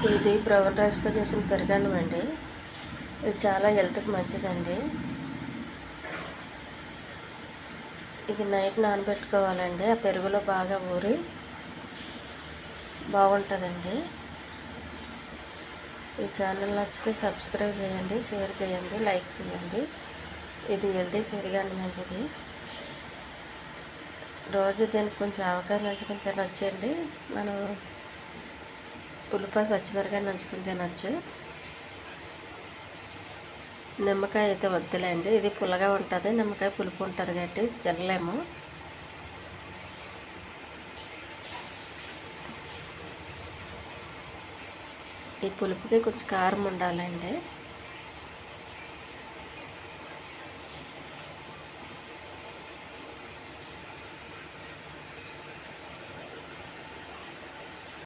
ఇది బ్రౌన్ రైస్తో చేసిన పెరుగన్నం అండి. ఇది చాలా హెల్త్కి మంచిదండి. ఇది నైట్ నానబెట్టుకోవాలండి. ఆ పెరుగులో బాగా ఊరి బాగుంటుందండి. ఈ ఛానల్ నచ్చితే సబ్స్క్రైబ్ చేయండి, షేర్ చేయండి, లైక్ చేయండి. ఇది హెల్తీ పెరుగన్నం అండి. ఇది రోజు దీనికి కొంచెం ఆవకాయ నంచుకుని తినొచ్చండి. మనం ఉల్లిపాయ పచ్చిమిరకాయ నంచుకుని తినొచ్చు. నిమ్మకాయ అయితే వద్దులేండి, ఇది పుల్లగా ఉంటుంది. నిమ్మకాయ పులుపు ఉంటుంది కాబట్టి తినలేము. ఈ పులుపుకి కొంచెం కారం ఉండాలండి.